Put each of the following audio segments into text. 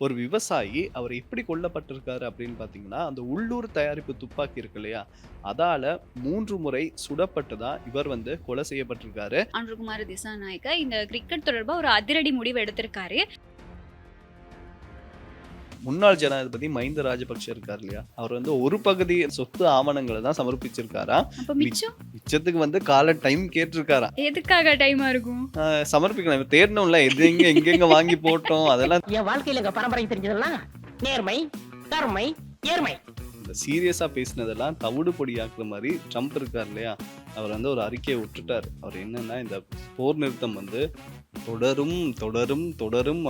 ஒரு விவசாயி அவர் எப்படி கொல்லப்பட்டிருக்காரு அப்படின்னு பார்த்தீங்கன்னா, அந்த உள்ளூர் தயாரிப்பு துப்பாக்கி இருக்கு இல்லையா? அதால 3 முறை சுடப்பட்டு தான் இவர் வந்து கொலை செய்யப்பட்டிருக்காரு. அன்ருகுமார் திசாநாயக்க இந்த கிரிக்கெட் தொடர்பா ஒரு அதிரடி முடிவு எடுத்திருக்காரு. முன்னாள் ஜனாதிபதி மஹிந்த ராஜபக்ஷ இருக்கார் இல்லையா? அவர் வந்து ஒரு பகுதி சொத்து ஆவணங்கள தான் சமர்ப்பிச்சிருக்காராம். அப்ப மிச் மிச்சம் மிச்சத்துக்கு வந்து கால டைம் கேட்டிருக்காராம். எதுக்காக டைமா இருக்கும்? சமர்ப்பிக்கணும். தேடணும்ல. எது எங்கெங்க வாங்கி போட்டோம் அதெல்லாம் என் வாழ்க்கையில எங்க பரம்பரை தெரிஞ்சதெல்லாம் நேர்மை, கருமை, ஏர்மை. இந்த சீரியஸா பேசினதெல்லாம் தவிடு பொடியாக்குற மாரி ட்ரம்ப் இருக்கார் இல்லையா? அவர் வந்து ஒரு அறிக்கைய விட்டுட்டாரு. அவர் என்னன்னா, இந்த போர் நிறுத்தம் வந்து தொடரும், தொடரும், தொடரும்.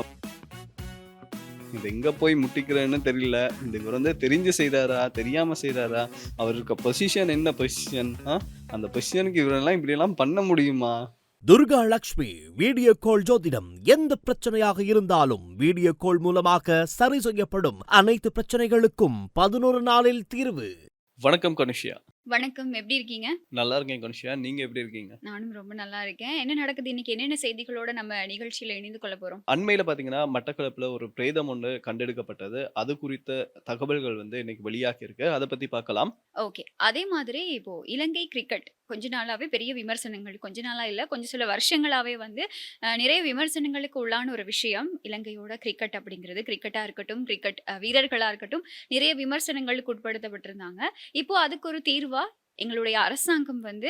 இது எங்க போய் முட்டிக்கிறேன்னு தெரியல. இவர் வந்து தெரிஞ்சு செய்றாரா? தெரியாம செய்றாரா? அவர் இருக்க பொசிஷன் என்ன பொசிஷன்? அந்த பொசிஷனுக்கு இவரெல்லாம் இப்படியெல்லாம் பண்ண முடியுமா? துர்கா லக்ஷ்மி வீடியோ கால் ஜோதிடம் எந்த பிரச்சனையாக இருந்தாலும் வீடியோ கால் மூலமாக சரி செய்யப்படும். அனைத்து பிரச்சனைகளுக்கும் 11 நாளில் தீர்வு. வணக்கம் கனுஷியா. வணக்கம். எப்படி இருக்கீங்க? நல்லா இருக்கேன் கனுஷியா. நீங்க எப்படி இருக்கீங்க? நானும் ரொம்ப நல்லா இருக்கேன். என்ன நடக்குது இன்னைக்கு? என்னென்ன செய்திகளோட நம்ம நிகழ்ச்சியில இணைந்து கொள்ள போறோம்? அண்மையில பார்த்தீங்கன்னா, மட்டக்களப்புல ஒரு பிரேதம் ஒண்ணு கண்டெடுக்கப்பட்டது. அது குறித்த தகவல்கள் வந்து இன்னைக்கு வெளியாகி இருக்கு. அத பத்தி பார்க்கலாம். ஓகே. அதே மாதிரி இப்போ இலங்கை கிரிக்கெட் கொஞ்ச நாளாவே பெரிய விமர்சனங்கள், கொஞ்ச நாளா இல்ல, கொஞ்சம் சில வருஷங்களாவே வந்து நிறைய விமர்சனங்களுக்கு உள்ளான ஒரு விஷயம் இலங்கையோட கிரிக்கெட் அப்படிங்கிறது. கிரிக்கெட்டா இருக்கட்டும், கிரிக்கெட் வீரர்களா இருக்கட்டும், நிறைய விமர்சனங்களுக்கு உட்படுத்தப்பட்டிருந்தாங்க. இப்போ அதுக்கு ஒரு தீர்வா எங்களுடைய அரசாங்கம் வந்து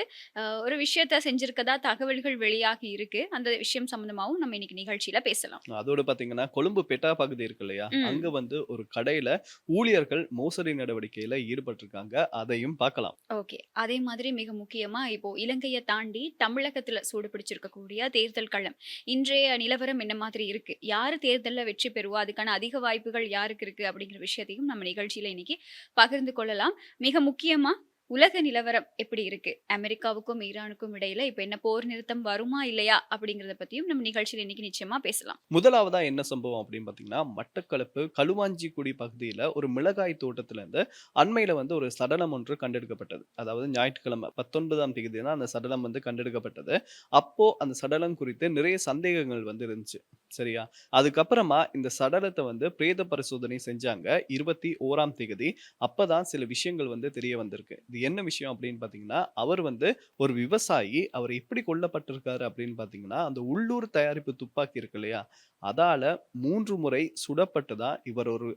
ஒரு விஷயத்த செஞ்சிருக்கதா தகவல்கள் வெளியாகி இருக்கு. அந்த விஷயம் சம்மந்தமாவும் நம்ம இன்னைக்கு நிகழ்ச்சியில பேசலாம். அதோட பார்த்தீங்கன்னா, கொழும்பு பெட்டா பகுதி இருக்கு இல்லையா? ம். அங்க வந்து ஒரு கடையில ஊழியர்கள் மோசடி நடவடிக்கையில ஈடுபட்டிருக்காங்க. அதையும் பார்க்கலாம். ஓகே. அதே மாதிரி மிக முக்கியமா இப்போ இலங்கைய தாண்டி தமிழகத்துல சூடு பிடிச்சிருக்கக்கூடிய தேர்தல் களம். இன்றைய நிலவரம் என்ன மாதிரி இருக்கு? யாரு தேர்தல்ல வெற்றி பெறுவா? அதுக்கான அதிக வாய்ப்புகள் யாருக்கு இருக்கு? அப்படிங்கிற விஷயத்தையும் நம்ம நிகழ்ச்சியில இன்னைக்கு பகிர்ந்து கொள்ளலாம். மிக முக்கியமா உலக நிலவரம் எப்படி இருக்கு? அமெரிக்காவுக்கும், ஈரானுக்கும் இடையில இப்ப என்ன போர் நிறுத்தம் வருமா? இல்லையா? அப்படிங்கிறத பத்தியும் நம்ம நிகழ்ச்சியில இன்னைக்கு நிச்சயமா பேசலாம். முதலாவதா என்ன சம்பவம் அப்படின்னு பார்த்தீங்கன்னா, மட்டக்களப்பு களுவாஞ்சிக்குடி பகுதியில ஒரு மிளகாய் தோட்டத்துல இருந்து அண்மையில வந்து ஒரு சடலம் ஒன்று கண்டெடுக்கப்பட்டது. அதாவது ஞாயிற்றுக்கிழமை 19ஆம் தேதி தான் அந்த சடலம் வந்து கண்டெடுக்கப்பட்டது. அப்போ அந்த சடலம் குறித்து நிறைய சந்தேகங்கள் வந்து இருந்துச்சு. சரியா? அதுக்கப்புறமா இந்த சடலத்த வந்து பிரேத பரிசோதனை செஞ்சாங்க 21ஆம் தேதி. அப்பதான் சில விஷயங்கள் வந்து தெரிய வந்திருக்கு. இது என்ன விஷயம் அப்படின்னு பார்த்தீங்கன்னா, அவர் வந்து ஒரு விவசாயி. அவர் எப்படி கொல்லப்பட்டிருக்காரு அப்படின்னு பார்த்தீங்கன்னா, அந்த உள்ளூர் தயாரிப்பு துப்பாக்கி இருக்கு இல்லையா? அதால 3 முறை சுடப்பட்டு தான்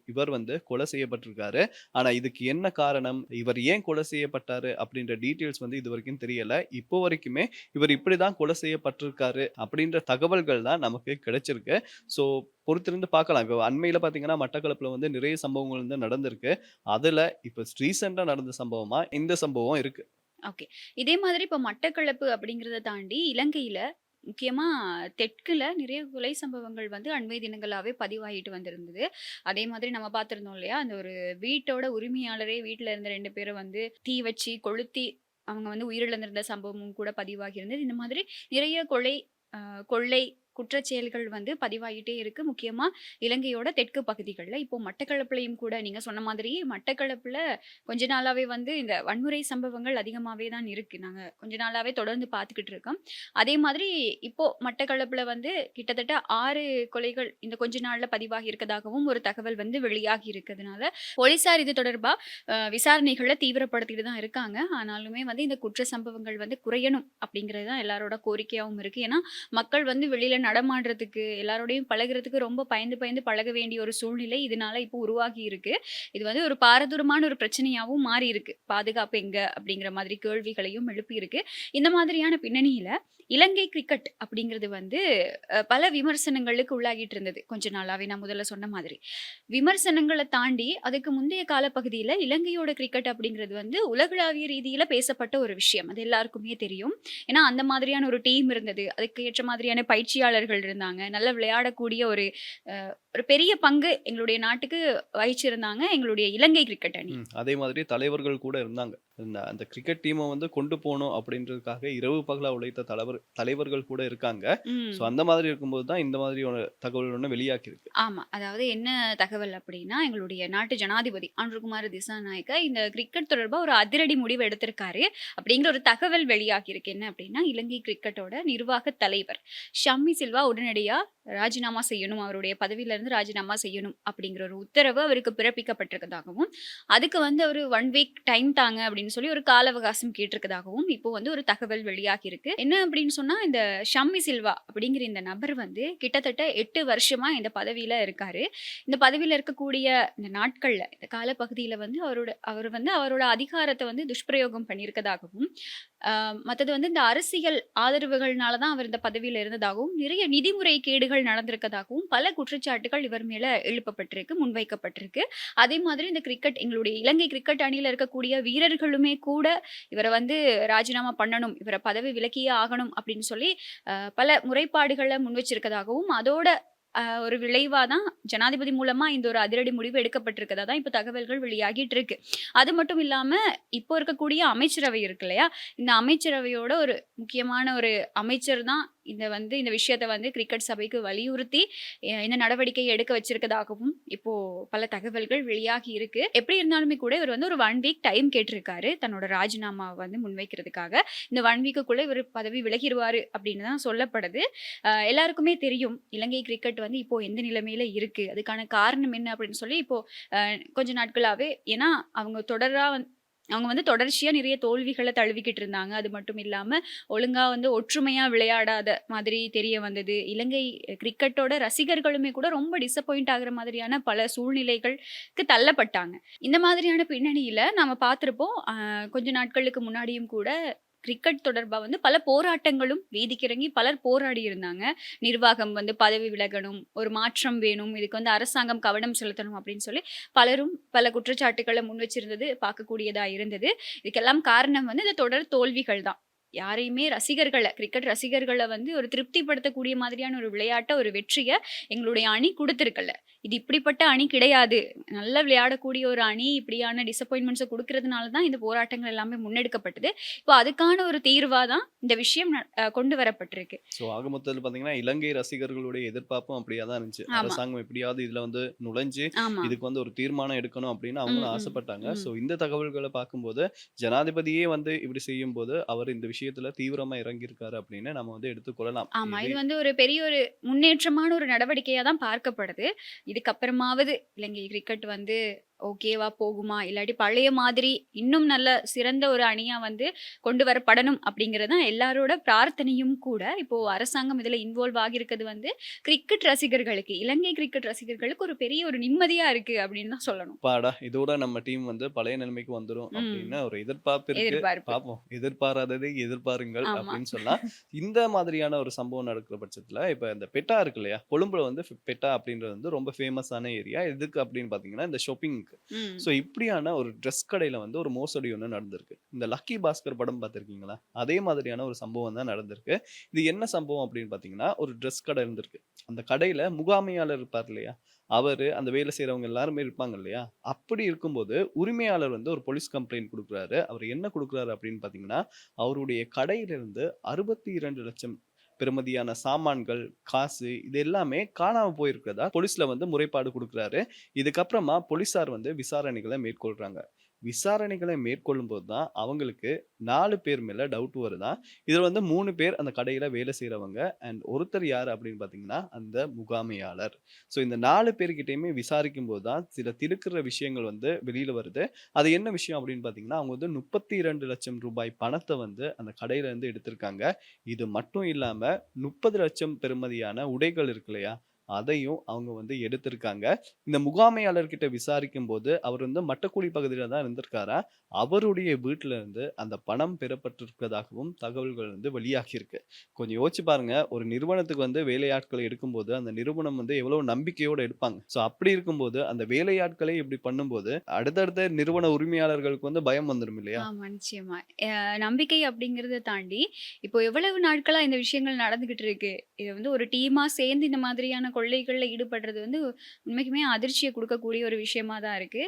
இவர் வந்து கொலை செய்யப்பட்டிருக்காரு. ஆனா இதுக்கு என்ன காரணம்? இவர் ஏன் கொலை செய்யப்பட்டாரு? அப்படின்ற டீட்டெயில்ஸ் வந்து இதுவரைக்கும் தெரியல. இப்போ வரைக்குமே இவர் இப்படிதான் கொலை செய்யப்பட்டிருக்காரு அப்படின்ற தகவல்கள் தான் நமக்கு கிடைச்சிருக்கு. ஸோ பொறுத்திருந்து பார்க்கலாம். இப்போ அண்மையில பார்த்தீங்கன்னா, மட்டக்களப்புல வந்து நிறைய சம்பவங்கள் வந்து நடந்திருக்கு. அதுல இப்ப ரீசென்ட்டா நடந்த சம்பவமா இந்த சம்பவம் இருக்கு. ஓகே. இதே மாதிரி இப்ப மட்டக்களப்பு அப்படிங்கிறத தாண்டி இலங்கையில முக்கியமா தெற்குல நிறைய கொலை சம்பவங்கள் வந்து அண்மை தினங்களாவே பதிவாகிட்டு வந்திருந்தது. அதே மாதிரி நம்ம பார்த்திருந்தோம் இல்லையா? அந்த ஒரு வீட்டோட உரிமையாளரே வீட்ல இருந்த 2 பேர வந்து தீ வச்சு கொளுத்தி அவங்க வந்து உயிரிழந்திருந்த சம்பவமும் கூட பதிவாகி இருந்தது. இந்த மாதிரி நிறைய கொள்ளை குற்றச்செயல்கள் வந்து பதிவாகிட்டே இருக்கு. முக்கியமா இலங்கையோட தெற்கு பகுதிகள்ல. இப்போ மட்டக்களப்புலயும் கூட நீங்க சொன்ன மாதிரி மட்டக்களப்புல கொஞ்ச நாளாவே வந்து இந்த வன்முறை சம்பவங்கள் அதிகமாவே தான் இருக்கு. நாங்க கொஞ்ச நாளாவே தொடர்ந்து பார்த்துக்கிட்டு இருக்கோம். அதே மாதிரி இப்போ மட்டக்களப்புல வந்து கிட்டத்தட்ட 6 கொலைகள் இந்த கொஞ்ச நாள்ல பதிவாகி இருக்கதாகவும் ஒரு தகவல் வந்து வெளியாகி இருக்கிறதுனால, போலீசார் இது தொடர்பா விசாரணைகள தீவிரப்படுத்திட்டு தான் இருக்காங்க. ஆனாலுமே வந்து இந்த குற்ற சம்பவங்கள் வந்து குறையணும் அப்படிங்கிறது தான் எல்லாரோட கோரிக்கையாவும் இருக்கு. ஏன்னா, மக்கள் வந்து வெளியில நடமாடுறதுக்கு, எல்லாரோடையும் பழகுறதுக்கு ரொம்ப பயந்து பயந்து பழக வேண்டிய ஒரு சூழ்நிலை இதனால இப்போ உருவாகி இருக்கு. இது வந்து ஒரு பாரதூரமான ஒரு பிரச்சனையாவும் மாறி இருக்கு. பாதுகாப்பு எங்க? அப்படிங்கிற மாதிரி கேள்விகளையும் எழுப்பியிருக்கு. இந்த மாதிரியான பின்னணியில இலங்கை கிரிக்கெட் அப்படிங்கிறது வந்து பல விமர்சனங்களுக்கு உள்ளாகிட்டு இருந்தது. கொஞ்ச நாளாவே நான் முதல்ல சொன்ன மாதிரி. விமர்சனங்கள தாண்டி அதுக்கு முந்தைய காலப்பகுதியில இலங்கையோட கிரிக்கெட் அப்படிங்கிறது வந்து உலகளாவிய ரீதியில பேசப்பட்ட ஒரு விஷயம். அது எல்லாருக்குமே தெரியும். ஏன்னா, அந்த மாதிரியான ஒரு டீம் இருந்தது. அதுக்கு ஏற்ற மாதிரியான பயிற்சியாளர்கள் இருந்தாங்க. நல்லா விளையாடக்கூடிய ஒரு பெரிய பங்கு எங்களுடைய நாட்டுக்கு வகிச்சிருந்தாங்க எங்களுடைய இலங்கை கிரிக்கெட் அணி. அதே மாதிரி தலைவர்கள் கூட இருந்தாங்க. அந்த கிரிக்கெட் டீம வந்து கொண்டு போணும் அப்படின்றதுக்காக இரவு பகலா உழைத்த தலைவர்கள் கூட இருக்காங்க. ஸோ ம். அந்த மாதிரி இருக்கும்போது தான் இந்த மாதிரியான தகவல் ஒண்ணு வெளியாகியிருக்கு. ஆமா. அதாவது என்ன தகவல் அப்டின்னா, எங்களுடைய நாட்டு ஜனாதிபதி அன்ருகுமார் திசாநாயக்க இந்த கிரிக்கெட் தொடர்பா ஒரு அதிரடி முடிவு எடுத்திருக்காரு. அப்படிங்கிற ஒரு தகவல் வெளியாகியிருக்கு. என்ன அப்டின்னா, இலங்கை கிரிக்கெட்டோட நிர்வாக தலைவர் ஷம்மி சில்வா உடனடியா ராஜினாமா செய்யணும். அவருடைய பதவியிலிருந்து வந்து ராஜினாமா செய்யணும் அப்படிங்கிற ஒரு உத்தரவு அவருக்கு பிறப்பிக்கப்பட்டிருக்கதாகவும், அதுக்கு வந்து அவரு 1 வீக் டைம் தாங்க அப்படின்னு சொல்லி ஒரு கால அவகாசம் கேட்டிருக்கதாகவும் இப்போ வந்து ஒரு தகவல் வெளியாகி இருக்கு. என்ன அப்படின்னு சொன்னா, இந்த ஷம்மி சில்வா அப்படிங்கிற இந்த நபர் வந்து கிட்டத்தட்ட 8 வருஷமா இந்த பதவியில இருக்காரு. இந்த பதவியில இருக்கக்கூடிய இந்த நாட்கள்ல, இந்த காலப்பகுதியில வந்து அவர் வந்து அவரோட அதிகாரத்த வந்து துஷ்பிரயோகம் பண்ணியிருக்கதாகவும், மத்தது வந்து இந்த அரசியல் ஆதரவுகள்னால தான் அவர் இந்த பதவியில இருந்ததாகவும், நிறைய நிதி முறைகேடுகள் நடந்திருக்கதாகவும் பல குற்றச்சாட்டுகள் இவர் மேல எழுப்பப்பட்டிருக்கு, முன்வைக்கப்பட்டிருக்கு. அதே மாதிரி இந்த எங்களுடைய இலங்கை கிரிக்கெட் அணியில இருக்கக்கூடிய வீரர்களுமே கூட இவர வந்து ராஜினாமா பண்ணணும், இவர பதவி விலக்கியே ஆகணும் அப்படின்னு சொல்லி பல முறைப்பாடுகள முன்வச்சிருக்கதாகவும், அதோட ஒரு விளைவா தான் ஜனாதிபதி மூலமா இந்த ஒரு அதிரடி முடிவு எடுக்கப்பட்டிருக்கதா தான் இப்ப தகவல்கள் வெளியாகிட்டு இருக்கு. அது மட்டும் இல்லாம, இப்போ இருக்கக்கூடிய அமைச்சரவை இருக்கு இல்லையா? இந்த அமைச்சரவையோட ஒரு முக்கியமான ஒரு அமைச்சர் தான் இந்த விஷயத்த வந்து கிரிக்கெட் சபைக்கு வலியுறுத்தி இந்த நடவடிக்கையை எடுக்க வச்சிருக்கதாகவும் இப்போ பல தகவல்கள் வெளியாகி இருக்கு. எப்படி இருந்தாலுமே கூட இவர் வந்து ஒரு 1 வீக் டைம் கேட்டிருக்காரு தன்னோட ராஜினாமாவை வந்து முன்வைக்கிறதுக்காக. இந்த 1 வீக்குக்குள்ள இவர் பதவி விலகிருவாரு அப்படின்னு தான் சொல்லப்படுது. எல்லாருக்குமே தெரியும் இலங்கை கிரிக்கெட் வந்து இப்போ எந்த நிலைமையில இருக்கு, அதுக்கான காரணம் என்ன அப்படின்னு சொல்லி இப்போ கொஞ்ச நாட்களாவே, ஏன்னா அவங்க வந்து தொடர்ச்சியா நிறைய தோல்விகள தழுவிக்கிட்டு இருந்தாங்க. அது மட்டும் இல்லாம, ஒழுங்கா வந்து ஒற்றுமையா விளையாடாத மாதிரி தெரிய வந்தது. இலங்கை கிரிக்கெட்டோட ரசிகர்களுமே கூட ரொம்ப டிசப்பாயிண்ட் ஆகுற மாதிரியான பல சூழ்நிலைகளுக்கு தள்ளப்பட்டாங்க. இந்த மாதிரியான பின்னணியில நாம பார்த்திருப்போம். கொஞ்ச நாட்களுக்கு முன்னாடியும் கூட கிரிக்கெட் தொடர்பா வந்து பல போராட்டங்களும் வீதிக்கு இறங்கி பலர் போராடி இருந்தாங்க. நிர்வாகம் வந்து பதவி விலகணும், ஒரு மாற்றம் வேணும், இதுக்கு வந்து அரசாங்கம் கவனம் செலுத்தணும் அப்படின்னு சொல்லி பலரும் பல குற்றச்சாட்டுக்கள முன் வச்சிருந்தது பார்க்கக்கூடியதா இருந்தது. இதுக்கெல்லாம் காரணம் வந்து இந்த தொடர் தோல்விகள் தான். யாரையுமே கிரிக்கெட் ரசிகர்கள வந்து ஒரு திருப்திப்படுத்தக்கூடிய மாதிரியான ஒரு விளையாட்ட, ஒரு வெற்றிய எங்களுடைய அணி குடுத்திருக்கல. இது இப்படிப்பட்ட அணி கிடையாது. நல்லா விளையாடக்கூடிய ஒரு அணி இப்படியான டிசப்பாயின்ட்மெண்ட்ஸ குடுக்கிறதுனால தான் இந்த போராட்டங்கள் எல்லாமே முன்னெடுக்கப்பட்டது. இப்போ அதுக்கான ஒரு தீர்வா தான் இந்த விஷயம் கொண்டு வரப்பட்டிருக்கு. ஆக மொத்தத்துல பாத்தீங்கன்னா, இலங்கை ரசிகர்களுடைய எதிர்பார்ப்பும் அப்படியா தான் இருந்துச்சு. ஆமா, அரசாங்கம் எப்படியாவது இதுல வந்து நுழைஞ்சு, ஆமா. இதுக்கு வந்து ஒரு தீர்மானம் எடுக்கணும் அப்படின்னு ம், அவங்களும் ம், ஆசைப்பட்டாங்க. ம். இந்த தகவல்கள பார்க்கும்போது, ஜனாதிபதியே வந்து இப்படி செய்யும்போது, அவர் இந்த விஷயத்துல தீவிரமா இறங்கியிருக்காரு அப்படின்னு நம்ம வந்து எடுத்துக்கொள்ளலாம். ஆமா. இது இது வந்து ஒரு பெரிய ஒரு முன்னேற்றமான ஒரு நடவடிக்கையா தான் பார்க்கப்படுது. இதுக்கப்புறமாவது இலங்கை கிரிக்கெட் வந்து ஓகேவா போகுமா? இல்லாட்டி பழைய மாதிரி இன்னும் நல்ல சிறந்த ஒரு அணியா வந்து கொண்டு வரப்படணும் அப்படிங்கிறது தான் எல்லாரோட பிரார்த்தனையும் கூட. இப்போ அரசாங்கம் இதுல இன்வால்வ் ஆகியிருக்கிறது வந்து இலங்கை கிரிக்கெட் ரசிகர்களுக்கு ஒரு பெரிய ஒரு நிம்மதியா இருக்கு அப்படின்னு தான் சொல்லணும். அப்பாடா! இதோட நம்ம டீம் வந்து பழைய நிலைமைக்கு வந்துரும் ம். அப்படின்னு ஒரு எதிர்பார்ப்பு இருக்கு. எதிர்பார்ப்பு. பார்ப்போம். எதிர்பாராததை எதிர்பாருங்கள் ஆமா. அப்படின்னு சொல்லலாம். இந்த மாதிரியான ஒரு சம்பவம் நடக்கிற பட்சத்துல, இப்ப இந்த பெட்டா இருக்கு இல்லையா? கொழும்புல வந்து பெட்டா அப்படின்றது வந்து ரொம்ப ஃபேமஸான ஏரியா. எதுக்கு அப்படின்னு பார்த்தீங்கன்னா, இந்த ஷாப்பிங்க்கு. ம். இப்படியான ஒரு ட்ரெஸ் கடையில வந்து ஒரு மோசடி ஒண்ணு நடந்திருக்கு. இந்த லக்கி பாஸ்கர் படம் பார்த்திருக்கீங்களா? அதே மாதிரியான ஒரு சம்பவம் தான் நடந்திருக்கு. இது என்ன சம்பவம் அப்படின்னு பார்த்தீங்கன்னா, ஒரு ட்ரெஸ் கடை இருந்திருக்கு. அந்த கடையில முகாமையாளர் இருப்பார் இல்லையா? அவரு, அந்த வேலை செய்றவங்க எல்லாருமே இருப்பாங்க இல்லையா? அப்படி இருக்கும்போது, உரிமையாளர் வந்து ஒரு போலீஸ் கம்ப்ளைண்ட் குடுக்குறாரு. அவரு என்ன குடுக்குறாரு அப்படின்னு பார்த்தீங்கன்னா, அவருடைய கடையிலிருந்து 62,00,000 பெறுமதியான சாமான்கள், காசு இது எல்லாமே காணாம போயிருக்கிறதா போலீஸ்ல வந்து முறைப்பாடு குடுக்குறாரு. இதுக்கப்புறமா போலீஸார் வந்து விசாரணைகள மேற்கொள்றாங்க. விசாரணைகளை மேற்கொள்ளும்போது தான் அவங்களுக்கு 4 பேர் மேல டவுட் வருதாம். இதுல வந்து 3 பேர் அந்த கடையில வேலை செய்றவங்க. அண்ட் ஒருத்தர் யாரு அப்படின்னு பார்த்தீங்கன்னா, அந்த முகாமையாளர். இந்த 4 பேர்கிட்டயுமே விசாரிக்கும்போது தான் சில திடுக்குற விஷயங்கள் வந்து வெளியில வருது. அது என்ன விஷயம் அப்படின்னு பார்த்தீங்கன்னா, அவங்க வந்து ரூ. 32,00,000 பணத்த வந்து அந்த கடையில இருந்து எடுத்திருக்காங்க. இது மட்டும் இல்லாம 30,00,000 பெறுமதியான உடைகள் இருக்கு இல்லையா? அதையும் அவங்க வந்து எடுத்திருக்காங்க. இந்த முகாமையாளர் கிட்ட விசாரிக்கும்போது, அவர் வந்து மட்டக்குழி பகுதியில தான் இருந்திருக்காராம். அவருடைய வீட்ல இருந்து அந்த பணம் பெறப்பட்டிருப்பதாகவும் தகவல்கள் வந்து வெளியாகியிருக்கு. கொஞ்சம் யோசிச்சு பாருங்க. ஒரு நிறுவனத்துக்கு வந்து வேலையாட்களை எடுக்கும்போது, அந்த நிறுவனம் வந்து எவ்வளவு நம்பிக்கையோட எடுப்பாங்க. அப்படி இருக்கும்போது, அந்த வேலையாட்களே இப்படி பண்ணும்போது, அடுத்தடுத்த நிறுவன உரிமையாளர்களுக்கு வந்து பயம் வந்துரும் இல்லையா? ஆமா, நிச்சயமா. நம்பிக்கை அப்படிங்கிறத தாண்டி, இப்போ எவ்வளவு நாட்களா இந்த விஷயங்கள் நடந்துகிட்டு இருக்கு. இது வந்து ஒரு டீமா சேர்ந்து இந்த மாதிரியான கொள்ளைகள்ல ஈடுபடுறது வந்து உண்மைக்குமே அதிர்ச்சிய குடுக்கக்கூடிய ஒரு விஷயமா தான் இருக்கு.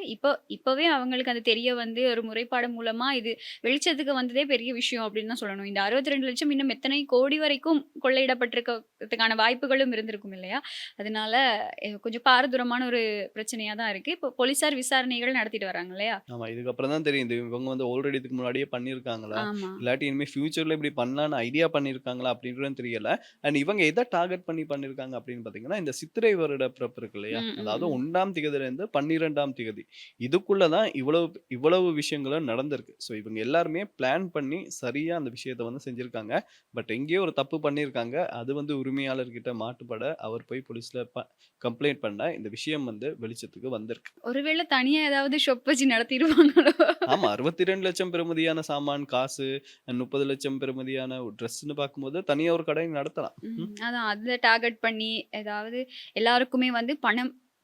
இப்பவே அவங்களுக்கு அது தெரிய வந்து ஒரு முறைப்பாடு மூலமா இது வெளிச்சத்துக்கு வந்ததே பெரிய விஷயம் அப்படின்னு தான் சொல்லணும். இந்த 62,00,000 இன்னும் எத்தனை கோடி வரைக்கும் கொள்ளையிடப்பட்டிருக்கிறதுக்கான வாய்ப்புகளும் இருந்திருக்கும் இல்லையா? அதனால கொஞ்சம் பாரதூரமான ஒரு பிரச்சனையா தான் இருக்கு. இப்போ போலீசார் விசாரணைகள் நடத்திட்டு வராங்க இல்லையா? ஆமா. இதுக்கப்புறம் தான் தெரியும். இவங்க வந்து ஆல்ரெடி இதுக்கு முன்னாடியே பண்ணியிருக்காங்களா? ஆமா. இல்லாட்டி இனிமே ஃபியூச்சர்ல இப்படி பண்ணலான்னு ஐடியா பண்ணியிருக்காங்களா? அப்படின்றது தெரியல. அண்ட் இவங்க எத டார்கெட் பண்ணி பண்ணியிருக்காங்க அப்படின்னு பார்த்தீங்கன்னா, இந்த சித்திரை வருட பிறப்பு இருக்கு இல்லையா? ம், ம், அதாவது ம். 1ஆம் திகதியிலேருந்து 12ஆம் திகதி. இதுக்குள்ள தான் இவ்வளவு விஷயங்களும் நடந்திருக்கு. ஸோ இவங்க எல்லாருமே பிளான் பண்ணி சரியா அந்த விஷயத்த வந்து செஞ்சிருக்காங்க. பட் எங்கேயோ ஒரு தப்பு பண்ணியிருக்காங்க. அது வந்து உரிமையாளர்கிட்ட மாட்டுப்பட அவர் போய் போலீஸ்ல கம்ப்ளைண்ட் பண்ண இந்த விஷயம் வந்து வெளிச்சத்துக்கு வந்திருக்கு. ஒருவேளை தனியா ஏதாவது ஷாப் வச்சு நடத்திருவாங்களோ? ஆமா. 62,00,000 பெறுமதியான சாமான், காசு, 30,00,000 பெறுமதியான ட்ரெஸ்ன்னு பார்க்கும்போது தனியா ஒரு கடை நடத்தலாம். ம். அதான் அத டார்கெட் பண்ணி ஏதாவது எல்லாருக்குமே வந்து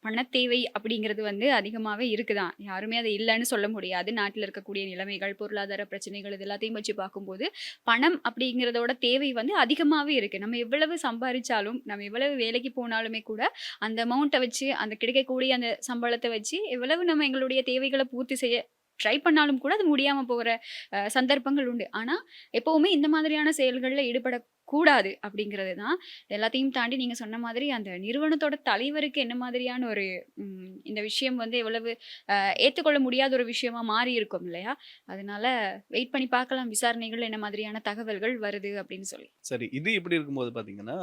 பணத் தேவை அப்படிங்கிறது வந்து அதிகமாவே இருக்குதான். யாருமே அது இல்லன்னு சொல்ல முடியாது. நாட்டுல இருக்கக்கூடிய நிலைமைகள், பொருளாதார பிரச்சனைகள் இது எல்லாத்தையும் வச்சு பார்க்கும்போது, பணம் அப்படிங்கிறதோட தேவை வந்து அதிகமாவே இருக்கு. நம்ம எவ்வளவு சம்பாரிச்சாலும், நம்ம எவ்வளவு வேலைக்கு போனாலுமே கூட, அந்த அமௌண்ட்ட வச்சு, அந்த கிடைக்கக்கூடிய அந்த சம்பளத்த வச்சு, எவ்வளவு நம்ம எங்களுடைய தேவைகள பூர்த்தி செய்ய ட்ரை பண்ணாலும் கூட அது முடியாம போற சந்தர்ப்பங்கள் உண்டு. ஆனா, எப்பவுமே இந்த மாதிரியான செயல்கள்ல ஈடுபடக்கூடாது அப்படிங்கிறது தான். எல்லாத்தையும் தாண்டி நீங்க சொன்ன மாதிரி அந்த நிறுவனத்தோட தலைவருக்கு என்ன மாதிரியான ஒரு இந்த விஷயம் வந்து எவ்வளவு ஏத்துக்கொள்ள முடியாத ஒரு விஷயமா மாறி இருக்கும் இல்லையா? அதனால வெயிட் பண்ணி பார்க்கலாம் விசாரணைகள்ல என்ன மாதிரியான தகவல்கள் வருது அப்படின்னு சொல்லி. சரி. இது இப்படி இருக்கும்போது பார்த்தீங்கன்னா,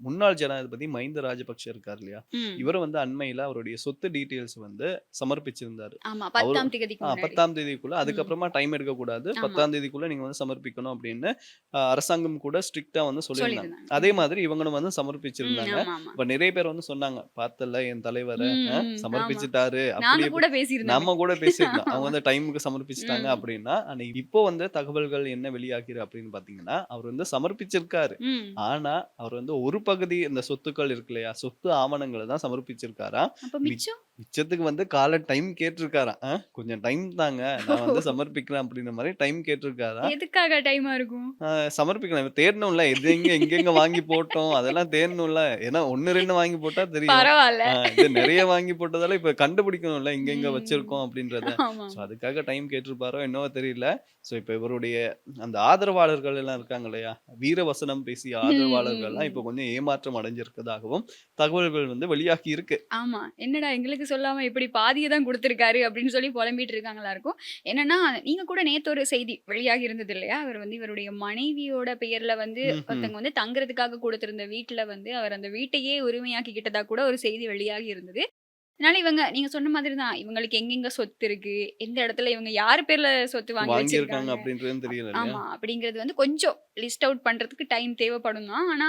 முன்னாள் ஜனாதிபதி மஹிந்த ராஜபக்ஷ இருக்கார் இல்லையா? ம். இவரு வந்து அண்மையில அவருடைய சொத்து டீட்டெயில்ஸ் வந்து சமர்ப்பிச்சிருந்தாரு. ஆமா. அவரு 10ஆம் தேதிக்கு முன்னாடி. 10ஆம் தேதிக்குள்ள ம். அதுக்கப்புறமா டைம் எடுக்கக்கூடாது. ஆமா. 10ஆம் தேதிக்குள்ள நீங்க வந்து சமர்ப்பிக்கணும் அப்படின்னு அரசாங்கம் கூட ஸ்ட்ரிக்ட்டா வந்து சொல்லியிருந்தாங்க. சொல்லியிருந்தாங்க. அதே மாதிரி இவங்களும் வந்து ம். சமர்ப்பிச்சிருந்தாங்க. ஆமாமா. அப்ப நிறைய பேர் வந்து சொன்னாங்க, "பார்த்தல்ல என் தலைவர ஆமா. சமர்ப்பிச்சுட்டாரு." நாங்க அப்படி கூட பேசியிருந்தோமே. நம்ம கூட பேசியிருந்தோம். அவங்க ஆமா. வந்து டைமுக்கு சமர்ப்பிச்சுட்டாங்க ம். அப்படின்னா, ஆனா இப்போ வந்து தகவல்கள் என்ன வெளியாகிரு அப்படின்னு பார்த்தீங்கன்னா, அவர் வந்து சமர்ப்பிச்சிருக்காரு. ம். ஆனா, அவர் வந்து ஒரு பகுதி இந்த சொத்துக்கள் இருக்கு இல்லையா? சொத்து ஆவணங்கள தான் சமர்ப்பிச்சிருக்காராம். அப்ப மிச்சம்? மிச்சத்துக்கு வந்து கால டைம் கேட்டிருக்காராம். கொஞ்சம் டைம் தாங்க. நான் வந்து சமர்ப்பிக்கிறேன் அப்படின்ற மாரி டைம் கேட்டிருக்காராம். எதுக்காக டைமா இருக்கும்? சமர்ப்பிக்கணும். தேடணும்ல. எது எங்கெங்க வாங்கி போட்டோம் அதெல்லாம் தேடணும்ல. ஏன்னா 1, 2 வாங்கி போட்டா தெரியும். பரவால்ல. இது நெறைய வாங்கி போட்டதால இப்ப கண்டுபிடிக்கணும்ல எங்கெங்க ம். வச்சிருக்கோம் அப்படின்றத. ஆமா. ஸோ அதுக்காக டைம் கேட்டிருப்பாரோ என்னவோ தெரியல. ஸோ இப்ப இவருடைய அந்த ஆதரவாளர்கள் எல்லாம் இருக்காங்க இல்லையா? வீரவசனம் பேசிய ம், ம், ஆதரவாளர்கள்லாம் இப்ப ம். கொஞ்சம் ஏமாற்றம் அடைஞ்சிருக்கதாகவும் தகவல்கள் வந்து வெளியாகி இருக்கு. ஆமா. என்னடா எங்களுக்கு சொல்லாம இப்படி பாதிய தான் குடுத்துருக்காரு அப்படின்னு சொல்லி புலம்பிட்டு இருக்காங்களா இருக்கும். என்னன்னா, நீங்க கூட நேத்து ஒரு செய்தி வெளியாகி இருந்தது இல்லையா? அவர் வந்து இவருடைய மனைவியோட பெயர்ல வந்து ம்ஹ்ம். ஒருத்தங்க வந்து தங்குறதுக்காக குடுத்திருந்த வீட்ல வந்து அவர் அந்த வீட்டையே உரிமையாக்கிக்கிட்டதா கூட ஒரு செய்தி வெளியாகி இருந்தது. அதனால நீங்க சொன்ன மாதிரி தான். இவங்களுக்கு எங்கெங்க சொத்து இருக்கு? எந்த இடத்துல இவங்க யார் பேர்ல சொத்து வாங்கி வாங்கியிருக்காங்க வச்சிருக்காங்க? அப்படின்றதும் தெரியல இல்லையா? ஆமா. அப்படிங்கிறது வந்து கொஞ்சம் லிஸ்ட் அவுட் பண்றதுக்கு டைம் தேவைப்படும் தான். ஆனா,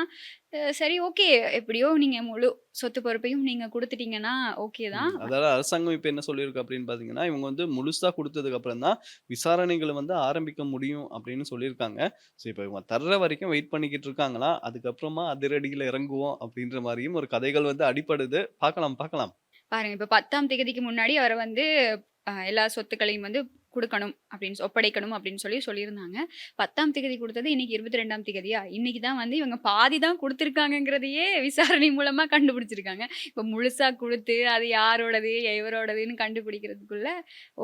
சரி ஓகே. எப்படியோ நீங்க முழு சொத்து பொறுப்பையும் நீங்க குடுத்துட்டீங்கன்னா, ஓகே தான். அதாவது அரசாங்கம் இப்ப என்ன சொல்லியிருக்கு அப்படின்னு பார்த்தீங்கன்னா, இவங்க வந்து முழுசா குடுத்ததுக்கு அப்புறம் தான் விசாரணைகள வந்து ஆரம்பிக்க முடியும் அப்படின்னு சொல்லியிருக்காங்க. ஸோ இப்ப இவங்க தர்ற வரைக்கும் வெயிட் பண்ணிக்கிட்டு இருக்காங்களாம். அதுக்கப்புறமா அதிரடியில இறங்குவோம் அப்படின்ற மாரியும் ஒரு கதைகள் வந்து அடிபடுது. பார்க்கலாம், பார்க்கலாம். பாருங்க இப்ப 10ஆம் தேதிக்கு முன்னாடி அவர வந்து எல்லா சொத்துக்களையும் வந்து குடுக்கணும் ஒப்படைக்கணும் அப்படின்னு சொல்லியிருந்தாங்க. 10ஆம் தேதி குடுத்தது இன்னைக்கு 22ஆம் தேதியா? இன்னைக்கு தான் வந்து இவங்க பாதி தான் குடுத்துருக்காங்கங்கிறதையே விசாரணை மூலமா கண்டுபிடிச்சிருக்காங்க. இப்ப முழுசா குடுத்து அது யாரோடது, எவரோடதுன்னு கண்டுபிடிக்கிறதுக்குள்ள,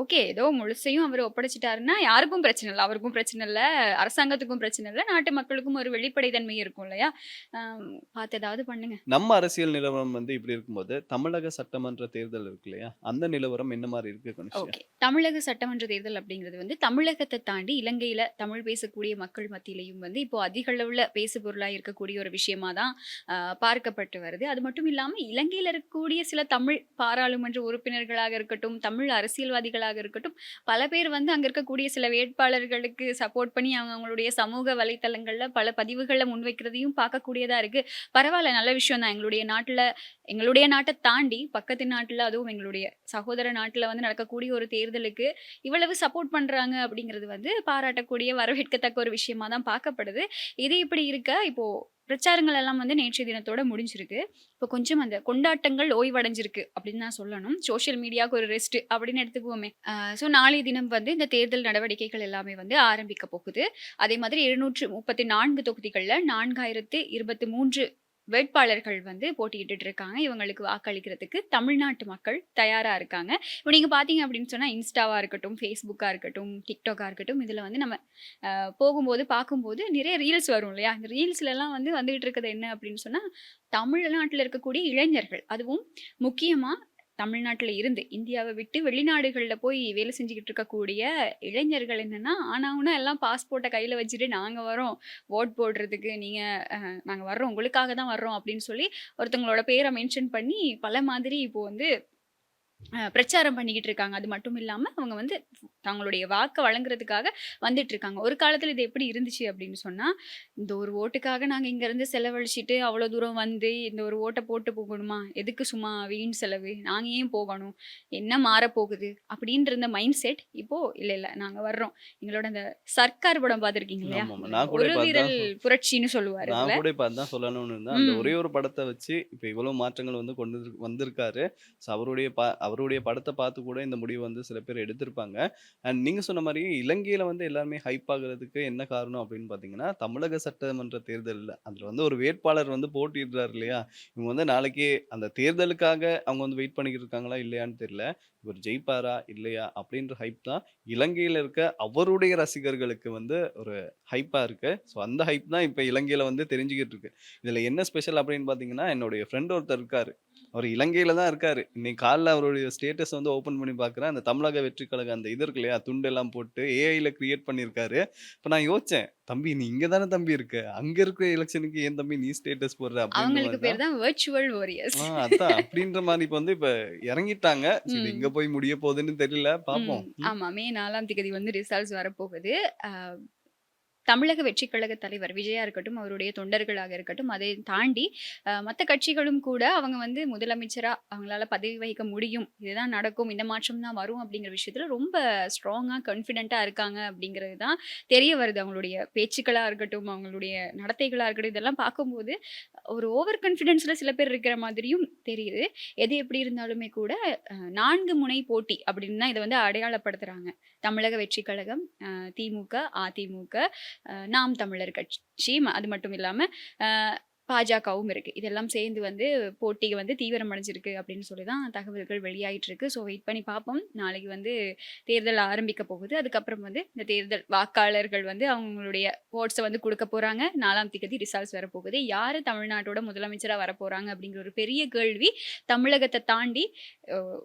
ஓகே ஏதோ முழுசையும் அவரு ஒப்படைச்சுட்டாருன்னா யாருக்கும் பிரச்சனை இல்ல. அவருக்கும் பிரச்சனை இல்ல, அரசாங்கத்துக்கும் பிரச்சனை இல்ல, நாட்டு மக்களுக்கும் ஒரு வெளிப்படை தன்மை இருக்கும் இல்லையா? அ பார்த்து ஏதாவது பண்ணுங்க. நம்ம அரசியல் நிலவரம் வந்து இப்படி இருக்கும்போது, தமிழக சட்டமன்ற தேர்தல் இருக்கு இல்லையா? அந்த நிலவரம் என்ன மாரி இருக்கு கனுஷியா? ஓகே. தமிழக சட்டமன்ற தேர்தல் அப்படிங்கிறது வந்து தமிழகத்த தாண்டி இலங்கையில தமிழ் பேசக்கூடிய மக்கள் மத்தியிலயும் வந்து இப்போ அதிக அளவுல பேசுபொருளா இருக்கக்கூடிய ஒரு விஷயமா தான் பார்க்கப்பட்டு வருது. அது மட்டும் இல்லாம இலங்கையில இருக்கக்கூடிய சில தமிழ் பாராளுமன்ற உறுப்பினர்களாக இருக்கட்டும், தமிழ் அரசியல்வாதிகளாக இருக்கட்டும், பல பேர் வந்து அங்க இருக்கக்கூடிய சில வேட்பாளர்களுக்கு சப்போர்ட் பண்ணி அவங்களுடைய சமூக வலைத்தளங்கள்ல பல பதிவுகள முன்வைக்கிறதையும் பார்க்கக்கூடியதா இருக்கு. பரவால்ல நல்ல விஷயம் தான். எங்களுடைய நாட்ட தாண்டி பக்கத்து நாட்டுல அதுவும் எங்களுடைய சகோதர நாட்டுல வந்து நடக்கக்கூடிய ஒரு தேர்தலுக்கு இவ்வளவு சப்போர்ட் பண்றாங்க அப்படிங்கிறது வந்து பாராட்டக்கூடிய, வரவேற்கத்தக்க ஒரு விஷயமா தான் பார்க்கப்படுது. இது இப்படி இருக்க, இப்போ பிரச்சாரங்கள் எல்லாம் வந்து நேற்றைய தினத்தோட முடிஞ்சிருக்கு. இப்போ கொஞ்சம் அந்த கொண்டாட்டங்கள் ஓய்வடைஞ்சிருக்கு அப்படின்னு தான் சொல்லணும். சோசியல் மீடியாவுக்கு ஒரு ரெஸ்ட் அப்படின்னு எடுத்துக்குவோமே. ஸோ நாளைய தினம் வந்து இந்த தேர்தல் நடவடிக்கைகள் எல்லாமே வந்து ஆரம்பிக்க போகுது. அதே மாதிரி 734 தொகுதிகள்ல 4023 வேட்பாளர்கள் வந்து போட்டியிட்டுட்டு இருக்காங்க. இவங்களுக்கு வாக்களிக்கிறதுக்கு தமிழ்நாட்டு மக்கள் தயாரா இருக்காங்க. இப்போ நீங்க பார்த்தீங்க அப்படின்னு சொன்னா, இன்ஸ்டாவா இருக்கட்டும், Facebookஆ இருக்கட்டும், TikTokஆ இருக்கட்டும், இதுல வந்து நம்ம போகும்போது, பார்க்கும்போது நிறைய ரீல்ஸ் வரும் இல்லையா? இந்த ரீல்ஸ்லலாம் வந்து வந்துகிட்டு இருக்கிறது என்ன அப்படின்னு சொன்னா, தமிழ்நாட்டுல இருக்கக்கூடிய இளைஞர்கள், அதுவும் முக்கியமா தமிழ்நாட்டுல இருந்து இந்தியாவை விட்டு வெளிநாடுகள்ல போய் வேலை செஞ்சுக்கிட்டு இருக்கக்கூடிய இளைஞர்கள் என்னன்னா, ஆனா ஊனா எல்லாம் பாஸ்போர்ட்ட கையில வச்சுட்டு, "நாங்க வர்றோம் வோட் போடுறதுக்கு. நீங்க நாங்க வர்றோம். உங்களுக்காக தான் வர்றோம்." அப்படின்னு சொல்லி ஒருத்தவங்களோட பேர மென்ஷன் பண்ணி பல மாதிரி இப்போ வந்து பிரச்சாரம் பண்ணிக்கிட்டு இருக்காங்க. அது மட்டும் இல்லாம அவங்க வந்து தங்களுடைய வாக்க வழங்குறதுக்காக வந்துட்டு இருக்காங்க. ஒரு காலத்துல இது எப்படி இருந்துச்சு அப்படின்னு சொன்னா, இந்த ஒரு ஓட்டுக்காக நாங்க இங்கருந்து செலவழிச்சுட்டு அவ்வளோ தூரம் வந்து இந்த ஒரு ஓட்ட போட்டு போகணுமா? எதுக்கு சும்மா வீண் செலவு? நாங்க ஏன் போகணும்? என்ன மாறப்போகுது? அப்படின்ற இந்த மைண்ட் செட் இப்போ இல்ல, இல்ல நாங்க வர்றோம். எங்களோட அந்த சர்க்கார் படம் பார்த்துருக்கீங்க இல்லையா? ஆமாமா. அந்த நான் கூட ஒரு இப்ப விரல் அதான் புரட்சின்னு சொல்லுவாரு நான் அதுல. கூட இப்ப அதான் சொல்லணும்னு இருந்தேன். அந்த ம். ஒரே ஒரு படத்த வச்சு இப்ப இவ்வளவு மாற்றங்கள் வந்து வந்திருக்காரு. ஸோ அவருடைய படத்த பார்த்து கூட இந்த முடிவு வந்து சில பேர் எடுத்திருப்பாங்க. அண்ட் நீங்க சொன்ன மாரி இலங்கையில வந்து எல்லாருமே ஹைப் ஆகுறதுக்கு என்ன காரணம் அப்படின்னு பார்த்தீங்கன்னா, தமிழக சட்டமன்ற தேர்தல்ல அதுல வந்து ஒரு வேட்பாளர் வந்து போட்டியிடுறாரு இல்லையா? இவங்க வந்து நாளைக்கு அந்த தேர்தலுக்காக அவங்க வந்து வெயிட் பண்ணிக்கிட்டு இருக்காங்களா இல்லையான்னு தெரியல. இவர் ஜெயிப்பாரா? இல்லையா? அப்படின்ற ஹைப் தான் இலங்கையில இருக்க அவருடைய ரசிகர்களுக்கு வந்து ஒரு ஹைப்பா இருக்கு. ஸோ அந்த ஹைப் தான் இப்ப இலங்கையில வந்து தெரிஞ்சுக்கிட்டு இருக்கு. இதுல என்ன ஸ்பெஷல் அப்படின்னு பார்த்தீங்கன்னா, என்னுடைய ஃப்ரெண்ட் ஒருத்தர் இருக்காரு. அவரு இலங்கையில தான் இருக்காரு. இன்னைக்கு காலைல அவருடைய ஸ்டேட்டஸ் வந்து ஓப்பன் பண்ணி பார்க்குறேன். அந்த தமிழக வெற்றிக் கழகம் அந்த இது இருக்கு இல்லையா? துண்டெல்லாம் போட்டு ஏஐல கிரியேட் பண்ணியிருக்காரு. இப்ப நான் யோசிச்சேன், "தம்பி நீ இங்க தானே தம்பி இருக்க. அங்க இருக்கிற எலக்ஷனுக்கு ஏன் தம்பி நீ ஸ்டேட்டஸ் போடுற?" அப்படின்ற அவங்களுக்கு மாரி பேர் தான். தான் வெர்ச்சுவல் வாரியர்ஸ். அதான் அப்படின்ற மாரி இப்ப வந்து இப்ப இறங்கிட்டாங்க. சோ இது எங்க ம். போய் முடிய போகுதுன்னு தெரியல. ம். பார்ப்போம். ஆமா. மே 4ஆம் தேதி வந்து ரிசல்ட்ஸ் வரப்போகுது. அ தமிழக வெற்றிக் கழக தலைவர் விஜயா இருக்கட்டும், அவருடைய தொண்டர்களாக இருக்கட்டும், அதை தாண்டி மத்த கட்சிகளும் கூட அவங்க வந்து முதலமைச்சரா அவங்களால பதவி வகிக்க முடியும். இதுதான் நடக்கும். இந்த மாற்றம் தான் வரும் அப்படிங்கிற விஷயத்துல ரொம்ப ஸ்ட்ராங்கா, கான்ஃபிடென்ட்டா இருக்காங்க அப்படிங்கிறது தான் தெரிய வருது. அவங்களுடைய பேச்சுக்களா இருக்கட்டும், அவங்களுடைய நடத்தைகளா இருக்கட்டும், இதெல்லாம் பார்க்கும்போது ஒரு ஓவர் கான்ஃபிடன்ஸ்ல சில பேர் இருக்கிற மாதிரியும் தெரியுது. எது எப்படி இருந்தாலுமே கூட 4 முனை போட்டி அப்படின்னு தான் இத வந்து அடையாளப்படுத்துறாங்க. தமிழக வெற்றிக் கழகம், திமுக, அதிமுக, நாம் தமிழர் கட்சி, அது மட்டும் இல்லாம அ பாஜகவும் இருக்கு. இதெல்லாம் சேர்ந்து வந்து போட்டி வந்து தீவிரமடைஞ்சிருக்கு அப்படின்னு சொல்லி தான் தகவல்கள் வெளியாயிட்டு இருக்கு. ஸோ வெயிட் பண்ணி பார்ப்போம். நாளைக்கு வந்து தேர்தல் ஆரம்பிக்க போகுது. அதுக்கப்புறம் வந்து இந்த தேர்தல் வாக்காளர்கள் வந்து அவங்களுடைய வோட்ஸ வந்து குடுக்க போறாங்க. 4ஆம் தேதி ரிசல்ட்ஸ் வரப்போகுது. யாரு தமிழ்நாட்டோட முதலமைச்சரா வரப்போறாங்க அப்படிங்கிற ஒரு பெரிய கேள்வி தமிழகத்த தாண்டி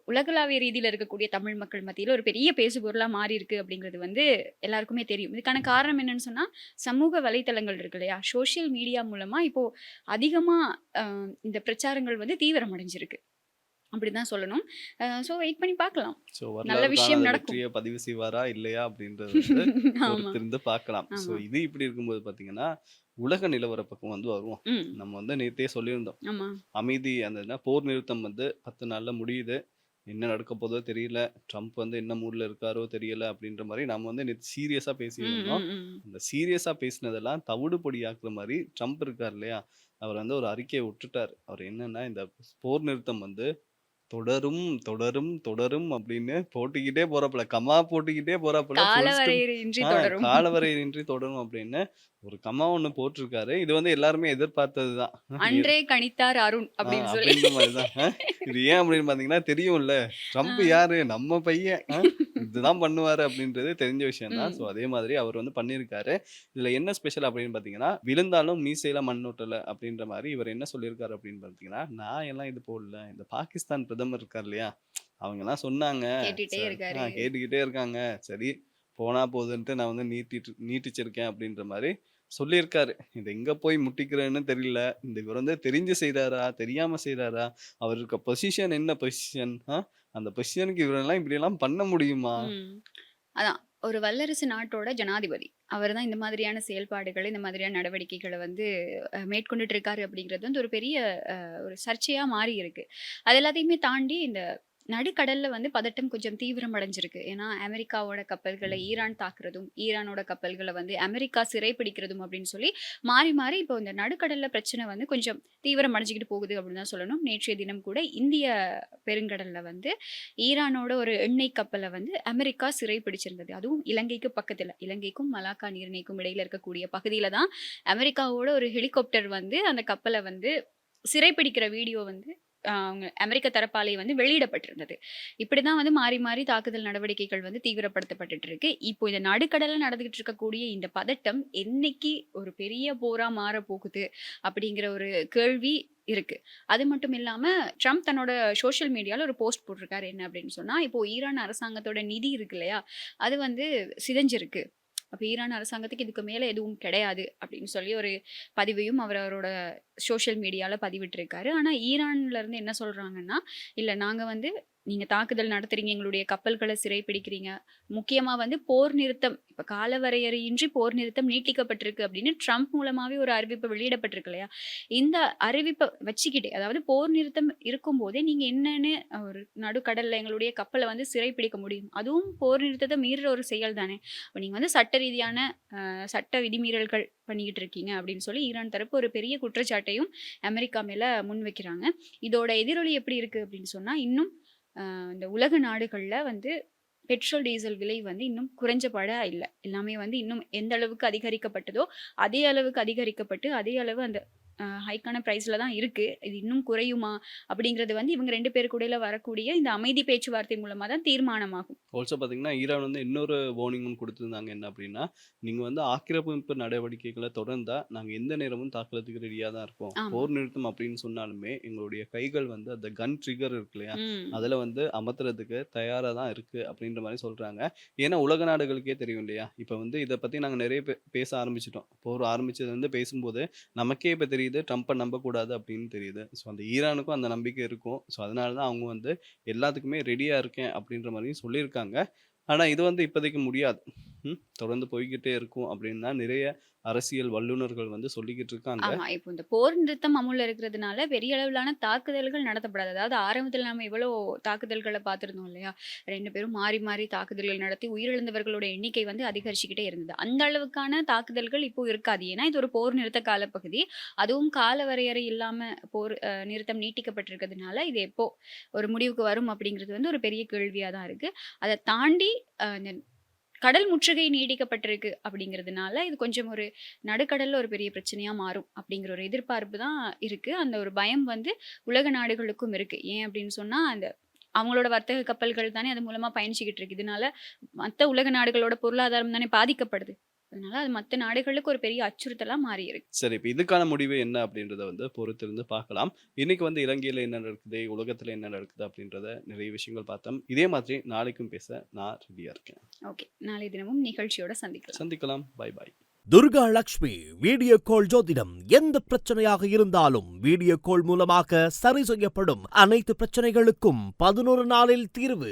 உலகளாவிய ரீதியில இருக்கக்கூடிய தமிழ் மக்கள் மத்தியில ஒரு பெரிய பேசுபொருளா மாறியிருக்கு அப்படிங்கிறது வந்து எல்லாருக்குமே தெரியும். இதுக்கான காரணம் என்னன்னு சொன்னா, சமூக வலைத்தளங்கள் இருக்கு இல்லையா? சோசியல் மீடியா மூலமா இப்போ அதிகமா அ இந்த பிரச்சாரங்கள் வந்து தீவிரமடைஞ்சிருக்கு. அப்படிதான் சொல்லணும். ஸோ வெயிட் பண்ணி பார்க்கலாம். சோ நல்ல வரலாறு விஷயம் காணாத நடக்கும். வெற்றிய பதிவு செய்வாரா? இல்லையா? அப்படின்றது வந்து ஆமா, பொறுத்திருந்து பார்க்கலாம். சோ ஆமா. இது இப்படி இருக்கும்போது பார்த்தீங்கன்னா, உலக நிலவர பக்கம் வந்து வருவோம். ம். நம்ம வந்து நேத்தே சொல்லியிருந்தோம். ஆமா. அமைதி அந்த என்ன போர் நிறுத்தம் வந்து 10 நாள்ல முடியுது. என்ன நடக்க போதோ தெரியல. ட்ரம்ப் வந்து என்ன மூட்ல இருக்காரோ தெரியல அப்படின்ற மாரி நம்ம வந்து நேத்து சீரியஸா ம், பேசியிருந்தோம். ம், ம். அந்த சீரியஸா பேசினதெல்லாம் தவிடு பொடியாக்குற மாரி ட்ரம்ப் இருக்கார் இல்லையா? அவர் வந்து ஒரு அறிக்கைய விட்டுட்டாரு. அவர் என்னன்னா, இந்த போர் நிறுத்தம் வந்து தொடரும், தொடரும், தொடரும் அப்படின்னு போட்டுக்கிட்டே போறாப்புல. கமா போட்டுக்கிட்டே போறாப்புல. ஃபுல் ஸ்டாப் காலவரையின்றி தொடரும். காலவரையின்றி தொடரும் அப்படின்னு ஒரு கமா ஒண்ணு போட்டிருக்காரு. இது வந்து எல்லாருமே எதிர்பார்த்தது தான். அன்றே கணித்தார் அருண் அப்படின்னு சொல்லி. அப்படின்ற மாரி தான். இது ஏன் அப்படின்னு பார்த்தீங்கன்னா, தெரியும்ல. ஆ. ட்ரம்ப் யாரு? நம்ம பையன். இதுதான் பண்ணுவாரு அப்படின்றது தெரிஞ்ச விஷயம் தான். ஸோ ம். அதே மாதிரி அவர் வந்து பண்ணியிருக்காரு. இதுல என்ன ஸ்பெஷல் அப்படின்னு பார்த்தீங்கன்னா, "விழுந்தாலும் மீசையில மண் ஒட்டல" அப்படின்ற மாரி இவர் என்ன சொல்லியிருக்காரு அப்படின்னு பார்த்தீங்கன்னா, "நான் எல்லாம் இது போடல. இந்த பாகிஸ்தான் பிரதமர் இருக்கார் இல்லையா? அவங்கலாம் சொன்னாங்க. கேட்டுட்டே இருக்காரு. கேட்டுக்கிட்டே இருக்காங்க. சரி போனா போதுன்ட்டு நான் வந்து நீட்டிச்சிருக்கேன்" அப்படின்ற மாரி சொல்லியிருக்காரு. இது எங்க போய் முட்டிக்கிறேன்னு தெரியல. இவர் வந்து தெரிஞ்சு செய்றாரா? தெரியாம செய்றாரா? அவர் இருக்க பொசிஷன் என்ன பொசிஷன்? அந்த பொசிஷனுக்கு இவரெல்லாம் இப்படியெல்லாம் பண்ண முடியுமா? ம். அதான். ஒரு வல்லரசு நாட்டோட ஜனாதிபதி. அவர் தான் இந்த மாதிரியான செயல்பாடுகள், இந்த மாதிரியான நடவடிக்கைகள வந்து மேற்கொண்டுட்டு இருக்காரு அப்படிங்கிறது வந்து ஒரு பெரிய ஒரு சர்ச்சையா மாறி இருக்கு. அது எல்லாத்தையுமே தாண்டி இந்த நடுக்கடல்ல வந்து பதட்டம் கொஞ்சம் தீவிரமடைஞ்சிருக்கு. ஏன்னா, அமெரிக்காவோட கப்பல்கள ஈரான் தாக்குறதும், ஈரானோட கப்பல்கள வந்து அமெரிக்கா சிறைப்பிடிக்கிறதும் அப்படின்னு சொல்லி மாறி, மாறி இப்போ இந்த நடுக்கடல்ல பிரச்சனை வந்து கொஞ்சம் தீவிரமடைஞ்சுகிட்டு போகுது அப்படின்னு தான் சொல்லணும். நேற்றைய தினம் கூட இந்திய பெருங்கடல்ல வந்து ஈரானோட ஒரு எண்ணெய் கப்பல வந்து அமெரிக்கா சிறைப்பிடிச்சிருந்தது. அதுவும் இலங்கைக்கு பக்கத்துல. இலங்கைக்கும் மலாக்கா நீரிணைக்கும் இடையில இருக்கக்கூடிய பகுதியில தான் அமெரிக்காவோட ஒரு ஹெலிகாப்டர் வந்து அந்த கப்பல வந்து சிறைப்பிடிக்கிற வீடியோ வந்து அவங்க அமெரிக்க தரப்பாலே வந்து வெளியிடப்பட்டிருந்தது. இப்படிதான் வந்து மாறி மாறி தாக்குதல் நடவடிக்கைகள் வந்து தீவிரப்படுத்தப்பட்டுட்டு இருக்கு. இப்போ இந்த நடுக்கடல்ல நடந்துகிட்டு இருக்கக்கூடிய இந்த பதட்டம் என்னைக்கு ஒரு பெரிய போரா மாறப் போகுது அப்படிங்கிற ஒரு கேள்வி இருக்கு. அது மட்டும் இல்லாம ட்ரம்ப் தன்னோட சோஷியல் மீடியால ஒரு போஸ்ட் போட்டிருக்காரு. என்ன அப்படின்னு சொன்னா, இப்போ ஈரான் அரசாங்கத்தோட நிதி இருக்கு இல்லையா? அது வந்து சிதைஞ்சிருக்கு. அப்ப ஈரான் அரசாங்கத்துக்கு இதுக்கு மேல எதுவும் கிடையாது அப்படின்னு சொல்லி ஒரு பதிவையும் அவரோட சோஷியல் மீடியால பதிவிட்டிருக்காரு. ஆனா ஈரான்ல இருந்து என்ன சொல்றாங்கன்னா, இல்ல நாங்க வந்து நீங்க தாக்குதல் நடத்துறீங்க, எங்களுடைய கப்பல்கள சிறைப்பிடிக்கிறீங்க. முக்கியமா வந்து போர் நிறுத்தம் இப்ப காலவரையறையின்றி போர் நிறுத்தம் நீட்டிக்கப்பட்டிருக்கு அப்படின்னு ட்ரம்ப் மூலமாவே ஒரு அறிவிப்பு வெளியிடப்பட்டிருக்கு இல்லையா? இந்த அறிவிப்ப வச்சுக்கிட்டே அதாவது போர் நிறுத்தம் இருக்கும்போதே நீங்க என்னன்னு ஒரு நடுக்கடல்ல எங்களுடைய கப்பல வந்து சிறைப்பிடிக்க முடியும். அதுவும் போர் நிறுத்தத்த மீறுற ஒரு செயல் தானே. அப்ப நீங்க வந்து சட்ட ரீதியான சட்ட விதிமீறல்கள் பண்ணிக்கிட்டு இருக்கீங்க அப்படின்னு சொல்லி ஈரான் தரப்பு ஒரு பெரிய குற்றச்சாட்டையும் அமெரிக்கா மேல முன்வைக்கிறாங்க. இதோட எதிரொலி எப்படி இருக்கு அப்படின்னு சொன்னா, இன்னும் இந்த உலக நாடுகள்ல வந்து பெட்ரோல், டீசல் விலை வந்து இன்னும் குறைஞ்ச பாடா இல்ல. எல்லாமே வந்து இன்னும் எந்த அளவுக்கு அதிகரிக்கப்பட்டதோ, அதே அளவுக்கு அதிகரிக்கப்பட்டு, அதே அளவு அந்த ஹைக்கான பிரைஸ்ல தான் இருக்கு. இது இன்னும் குறையுமா? அப்படிங்கிறது வந்து இவங்க 2 பேருக்குடையில வரக்கூடிய இந்த அமைதி பேச்சுவார்த்தை மூலமா தான் தீர்மானமாகும். ஆல்சோ பார்த்தீங்கன்னா, ஈரான் வந்து இன்னொரு வார்னிங்கும் குடுத்திருந்தாங்க. என்ன அப்டின்னா, நீங்க வந்து ஆக்கிரமிப்பு நடவடிக்கைகள தொடர்ந்தா, நாங்க எந்த நேரமும் தாக்குறதுக்கு ரெடியா தான் இருக்கோம். ஆமா. போர் நிறுத்தம் அப்டின்னு சொன்னாலுமே, எங்களுடைய கைகள் வந்து அந்த கன் ட்ரிகர் இருக்கு இல்லையா? ம். அதுல வந்து அமர்த்துறதுக்கு தயாரா தான் இருக்கு அப்டின்ற மாரி சொல்றாங்க. ஏன்னா, உலக நாடுகளுக்கே தெரியும் இல்லையா? இப்ப வந்து இத பத்தி நாங்க நெறைய பேச ஆரம்பிச்சுட்டோம். போர் ஆரம்பிச்சதுலருந்து பேசும்போது, நமக்கே இப்ப தெரியுது ட்ரம்ப நம்பக்கூடாது அப்டின்னு தெரியுது. ஸோ, அந்த ஈரானுக்கும் அந்த நம்பிக்கை இருக்கும். ஸோ, அதனால தான் அவங்க வந்து எல்லாத்துக்குமே ரெடியா இருக்கேன் அப்டின்ற மாரியும் சொல்லியிருக்காங்க. ஆனா, இது வந்து இப்போதைக்கு முடியாது. தொடர்ந்து போய்க்கிட்டே இருக்கும் அப்டின்னு தான் நிறைய அரசியல் வல்லுனர்கள் வந்து சொல்லிக்கிட்டு இருக்காங்க. ஆமா. இப்போ இந்த போர் நிறுத்தம் அமுல்ல இருக்கிறதுனால பெரிய அளவிலான தாக்குதல்கள் நடத்தப்படாது. அதாவது ஆரம்பத்துல நம்ம எவ்வளோ தாக்குதல்கள பார்த்திருந்தோம் இல்லையா? 2 பேரும் மாறி மாறி தாக்குதல்கள் நடத்தி உயிரிழந்தவர்களோட எண்ணிக்கை வந்து அதிகரிச்சுக்கிட்டே இருந்தது. அந்த அளவுக்கான தாக்குதல்கள் இப்போ இருக்காது. ஏன்னா இது ஒரு போர் நிறுத்த காலப்பகுதி. அதுவும் கால வரையறை இல்லாம போர் நிறுத்தம் நீட்டிக்கப்பட்டிருக்கிறதுனால, இது எப்போ ஒரு முடிவுக்கு வரும் அப்படிங்கிறது வந்து ஒரு பெரிய கேள்வியா தான் இருக்கு. அத தாண்டி இந்த கடல் முற்றுகை நீடிக்கப்பட்டிருக்கு அப்படிங்கிறதுனால, இது கொஞ்சம் ஒரு நடுக்கடல்ல ஒரு பெரிய பிரச்சனையா மாறும் அப்படிங்கிற ஒரு எதிர்பார்ப்பு தான் இருக்கு. அந்த ஒரு பயம் வந்து உலக நாடுகளுக்கும் இருக்கு. ஏன் அப்படின்னு சொன்னா, அந்த அவங்களோட வர்த்தக கப்பல்கள் தானே அது மூலமா பயணிச்சுக்கிட்டு இருக்கு. இதனால மத்த உலக நாடுகளோட பொருளாதாரம் தானே பாதிக்கப்படுது. அதனால அது மத்த நாடுகளுக்கு ஒரு பெரிய அச்சுறுத்தலா மாறி இருக்கு. சரி, இப்ப இதுக்கான முடிவு என்ன அப்டின்றத வந்து பொறுத்திருந்து பார்க்கலாம். இன்னைக்கு வந்து இலங்கையில என்ன நடக்குது, உலகத்துல என்ன நடக்குது அப்டின்றத நிறைய விஷயங்கள் பார்த்தோம். இதே மாதிரி நாளைக்கும் பேச நான் ரெடியா இருக்கேன். ஓகே. நாளை தினமும் நிகழ்ச்சியோட சந்திக்கலாம். சந்திக்கலாம். பாய் பாய். துர்கா லட்சுமி வீடியோ கால் ஜோதிடம் எந்த பிரச்சனையாக இருந்தாலும் வீடியோ கால் மூலமாக சரி செய்யப்படும். அனைத்து பிரச்சனைகளுக்கும் 11 நாளில் தீர்வு.